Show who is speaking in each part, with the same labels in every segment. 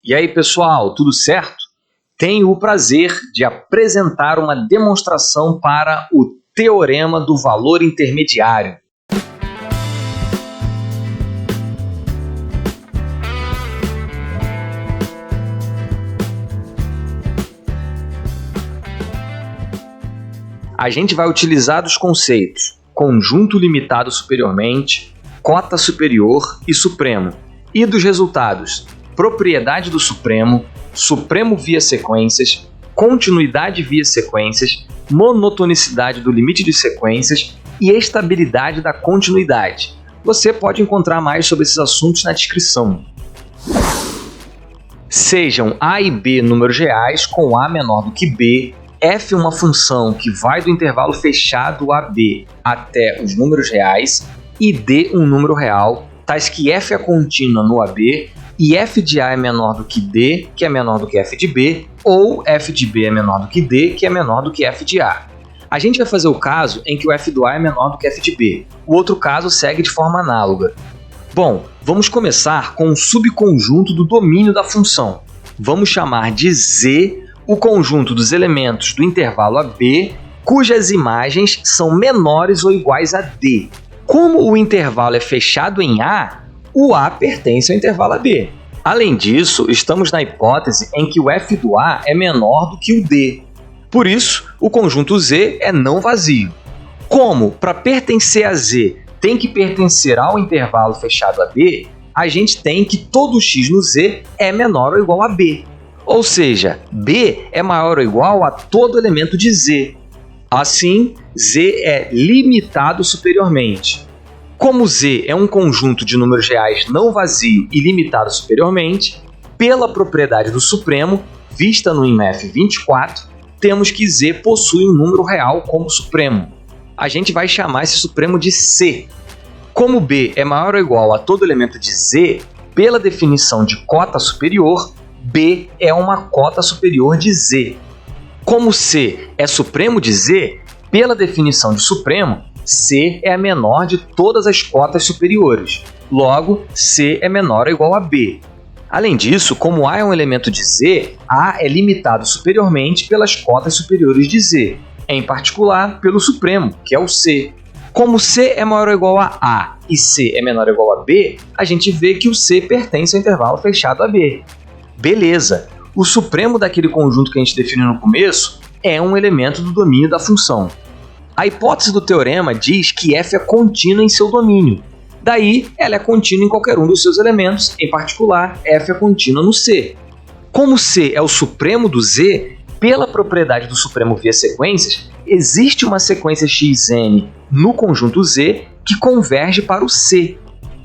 Speaker 1: E aí, pessoal, tudo certo? Tenho o prazer de apresentar uma demonstração para o Teorema do Valor Intermediário. A gente vai utilizar os conceitos conjunto limitado superiormente, cota superior e supremo, e dos resultados propriedade do supremo, supremo via sequências, continuidade via sequências, monotonicidade do limite de sequências e estabilidade da continuidade. Você pode encontrar mais sobre esses assuntos na descrição. Sejam A e B números reais com A menor do que B, f uma função que vai do intervalo fechado AB até os números reais e D um número real, tais que f é contínua no AB e f de A é menor do que D, que é menor do que f de B, ou f de B é menor do que D, que é menor do que f de A. A gente vai fazer o caso em que o f do A é menor do que f de B. O outro caso segue de forma análoga. Bom, vamos começar com um subconjunto do domínio da função. Vamos chamar de Z o conjunto dos elementos do intervalo AB cujas imagens são menores ou iguais a D. Como o intervalo é fechado em A, o A pertence ao intervalo AB. Além disso, estamos na hipótese em que o f do A é menor do que o D. Por isso, o conjunto Z é não vazio. Como, para pertencer a Z, tem que pertencer ao intervalo fechado AB, a gente tem que todo x no Z é menor ou igual a B. Ou seja, B é maior ou igual a todo elemento de Z. Assim, Z é limitado superiormente. Como Z é um conjunto de números reais não vazio e limitado superiormente, pela propriedade do supremo, vista no IMF 24, temos que Z possui um número real como supremo. A gente vai chamar esse supremo de C. Como B é maior ou igual a todo elemento de Z, pela definição de cota superior, B é uma cota superior de Z. Como C é supremo de Z, pela definição de supremo, C é a menor de todas as cotas superiores. Logo, C é menor ou igual a B. Além disso, como A é um elemento de Z, A é limitado superiormente pelas cotas superiores de Z, em particular pelo supremo, que é o C. Como C é maior ou igual a A e C é menor ou igual a B, a gente vê que o C pertence ao intervalo fechado AB. Beleza! O supremo daquele conjunto que a gente definiu no começo é um elemento do domínio da função. A hipótese do teorema diz que f é contínua em seu domínio. Daí, ela é contínua em qualquer um dos seus elementos, em particular, f é contínua no C. Como C é o supremo do Z, pela propriedade do supremo via sequências, existe uma sequência xn no conjunto Z que converge para o C.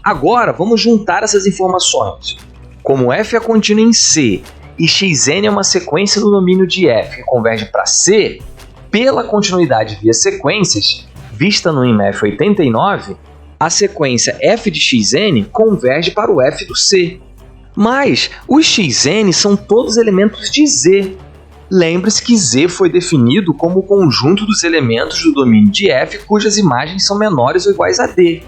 Speaker 1: Agora, vamos juntar essas informações. Como f é contínua em C e xn é uma sequência no domínio de f que converge para C, pela continuidade via sequências, vista no IMF 89, a sequência f de xn converge para o f do C. Mas os xn são todos elementos de Z. Lembre-se que Z foi definido como o conjunto dos elementos do domínio de f cujas imagens são menores ou iguais a D.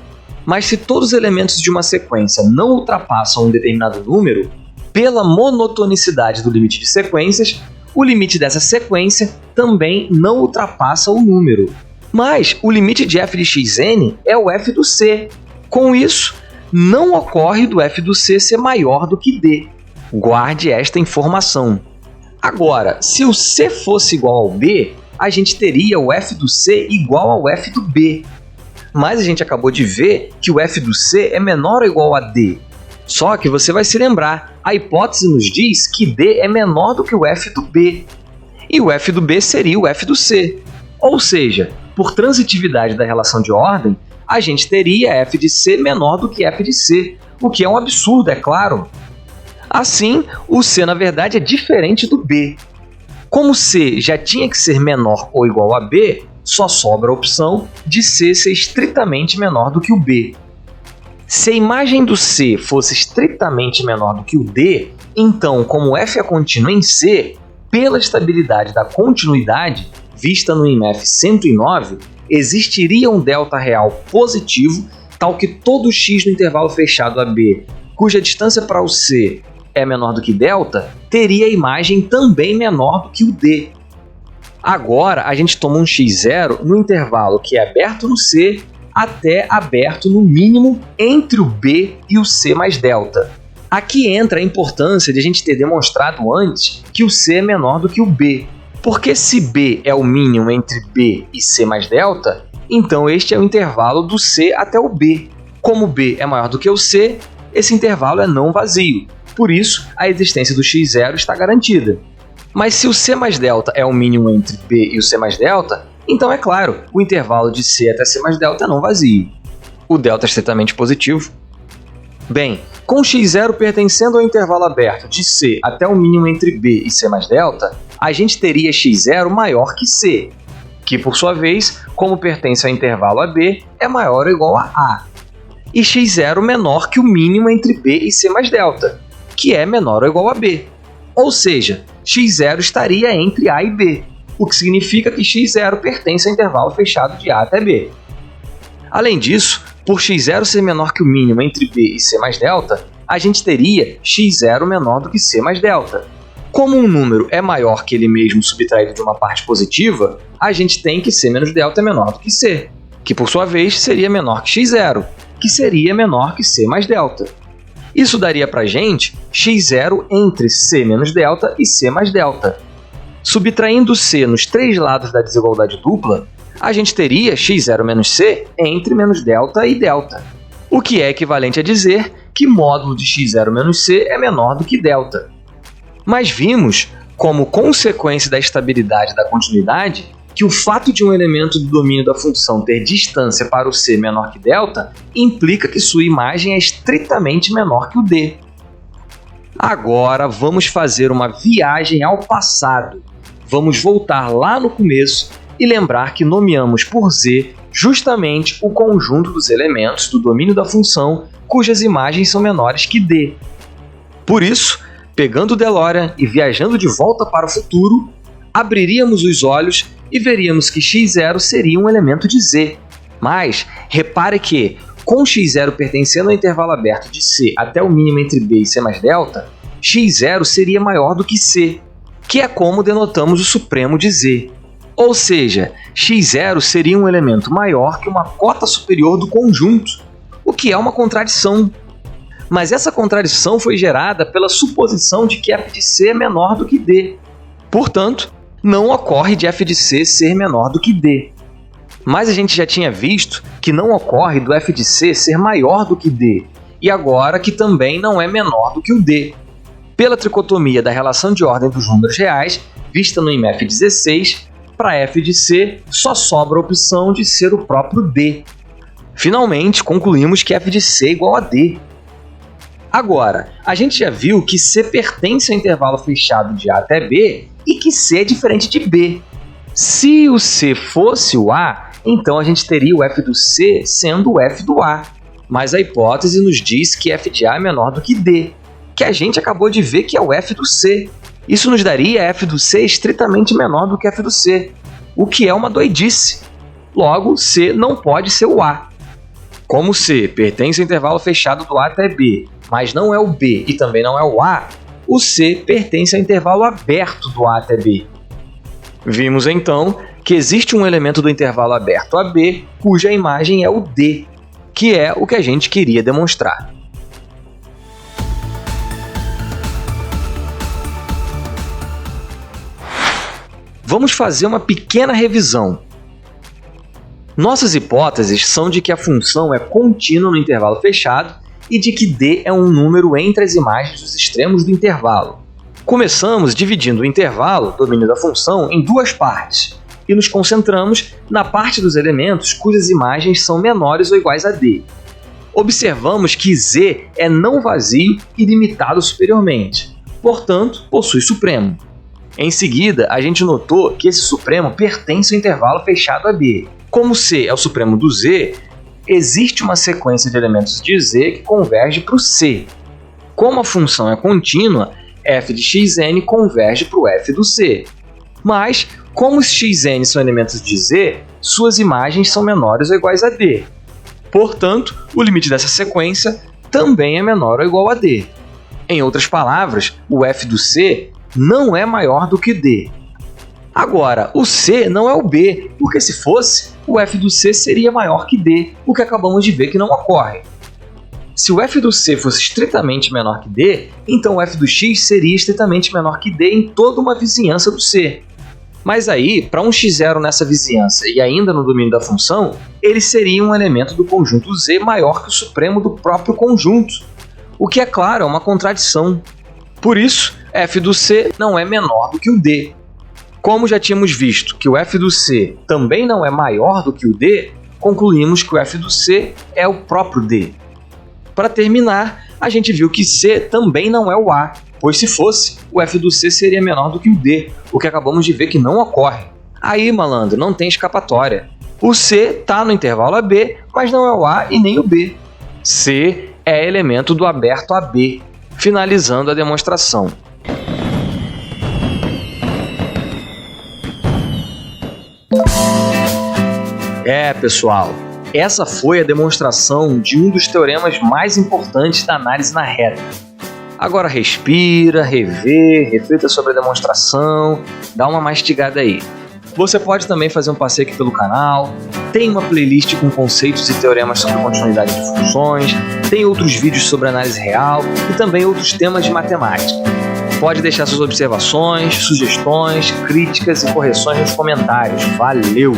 Speaker 1: Mas se todos os elementos de uma sequência não ultrapassam um determinado número, pela monotonicidade do limite de sequências, o limite dessa sequência também não ultrapassa o número. Mas o limite de f de xn é o f do C. Com isso, não ocorre do f do C ser maior do que D. Guarde esta informação. Agora, se o C fosse igual ao B, a gente teria o f do C igual ao f do B. Mas a gente acabou de ver que o f do C é menor ou igual a D. Só que você vai se lembrar, a hipótese nos diz que D é menor do que o f do B. E o f do B seria o f do C. Ou seja, por transitividade da relação de ordem, a gente teria f de C menor do que f de C, o que é um absurdo, é claro. Assim, o C na verdade é diferente do B. Como C já tinha que ser menor ou igual a B, só sobra a opção de C ser estritamente menor do que o B. Se a imagem do C fosse estritamente menor do que o D, então, como f é contínua em C, pela estabilidade da continuidade, vista no IMF 109, existiria um delta real positivo, tal que todo x no intervalo fechado AB, cuja distância para o C é menor do que delta, teria a imagem também menor do que o D. Agora, a gente toma um x0 no intervalo que é aberto no C até aberto no mínimo entre o B e o C mais delta. Aqui entra a importância de a gente ter demonstrado antes que o C é menor do que o B, porque se B é o mínimo entre B e C mais delta, então este é o intervalo do C até o B. Como B é maior do que o C, esse intervalo é não vazio, por isso a existência do x0 está garantida. Mas se o C mais delta é o mínimo entre B e o C mais delta, então é claro, o intervalo de C até C mais delta é não vazio. O delta é estritamente positivo. Bem, com x0 pertencendo ao intervalo aberto de C até o mínimo entre B e C mais delta, a gente teria x0 maior que C, que por sua vez, como pertence ao intervalo AB, é maior ou igual a A. E x0 menor que o mínimo entre B e C mais delta, que é menor ou igual a B. Ou seja, x0 estaria entre A e B, o que significa que x0 pertence ao intervalo fechado de A até B. Além disso, por x0 ser menor que o mínimo entre B e C mais delta, a gente teria x0 menor do que C mais delta. Como um número é maior que ele mesmo subtraído de uma parte positiva, a gente tem que C menos delta é menor do que C, que por sua vez seria menor que x0, que seria menor que C mais delta. Isso daria pra gente x0 entre C menos delta e C mais delta. Subtraindo C nos três lados da desigualdade dupla, a gente teria x0 menos C entre menos delta e delta, o que é equivalente a dizer que módulo de x0 menos C é menor do que delta. Mas vimos, como consequência da estabilidade da continuidade, que o fato de um elemento do domínio da função ter distância para o C menor que delta implica que sua imagem é estritamente menor que o D. Agora vamos fazer uma viagem ao passado. Vamos voltar lá no começo e lembrar que nomeamos por Z justamente o conjunto dos elementos do domínio da função cujas imagens são menores que D. Por isso, pegando o DeLorean e viajando de volta para o futuro, abriríamos os olhos e veríamos que x0 seria um elemento de Z. Mas repare que, com x0 pertencendo ao intervalo aberto de C até o mínimo entre B e C mais delta, x0 seria maior do que C, que é como denotamos o supremo de Z. Ou seja, x0 seria um elemento maior que uma cota superior do conjunto, o que é uma contradição. Mas essa contradição foi gerada pela suposição de que f de C é menor do que D. Portanto, não ocorre de f de C ser menor do que D. Mas a gente já tinha visto que não ocorre do f de C ser maior do que D, e agora que também não é menor do que o D. Pela tricotomia da relação de ordem dos números reais, vista no IMF 16, para f de C só sobra a opção de ser o próprio D. Finalmente, concluímos que f de C é igual a D. Agora, a gente já viu que C pertence ao intervalo fechado de A até B e que C é diferente de B. Se o C fosse o A, então a gente teria o f do C sendo o f do A. Mas a hipótese nos diz que f de A é menor do que D, que a gente acabou de ver que é o f do C. Isso nos daria f do C estritamente menor do que f do C, o que é uma doidice. Logo, C não pode ser o A. Como C pertence ao intervalo fechado do A até B, mas não é o B e também não é o A, o C pertence ao intervalo aberto do A até B. Vimos então que existe um elemento do intervalo aberto a B cuja imagem é o D, que é o que a gente queria demonstrar. Vamos fazer uma pequena revisão. Nossas hipóteses são de que a função é contínua no intervalo fechado e de que D é um número entre as imagens dos extremos do intervalo. Começamos dividindo o intervalo, domínio da função, em duas partes, e nos concentramos na parte dos elementos cujas imagens são menores ou iguais a D. Observamos que Z é não vazio e limitado superiormente, portanto, possui supremo. Em seguida, a gente notou que esse supremo pertence ao intervalo fechado a B. Como C é o supremo do Z, existe uma sequência de elementos de Z que converge para o C. Como a função é contínua, f de xn converge para o f do C. Mas, como os xn são elementos de Z, suas imagens são menores ou iguais a D. Portanto, o limite dessa sequência também é menor ou igual a D. Em outras palavras, o f do C não é maior do que D. Agora, o C não é o B, porque se fosse, o f do C seria maior que D, o que acabamos de ver que não ocorre. Se o f do C fosse estritamente menor que D, então o f do x seria estritamente menor que D em toda uma vizinhança do C. Mas aí, para um x0 nessa vizinhança e ainda no domínio da função, ele seria um elemento do conjunto Z maior que o supremo do próprio conjunto, o que, é claro, é uma contradição. Por isso, f do C não é menor do que o D. Como já tínhamos visto que o f do C também não é maior do que o D, concluímos que o f do C é o próprio D. Para terminar, a gente viu que C também não é o A, pois se fosse, o f do C seria menor do que o D, o que acabamos de ver que não ocorre. Aí, malandro, não tem escapatória. O C está no intervalo AB, mas não é o A e nem o B. C é elemento do aberto AB, finalizando a demonstração. Pessoal, essa foi a demonstração de um dos teoremas mais importantes da análise na reta. Agora respira, revê, reflita sobre a demonstração, dá uma mastigada aí. Você pode também fazer um passeio aqui pelo canal, tem uma playlist com conceitos e teoremas sobre continuidade de funções, tem outros vídeos sobre análise real e também outros temas de matemática. Pode deixar suas observações, sugestões, críticas e correções nos comentários. Valeu!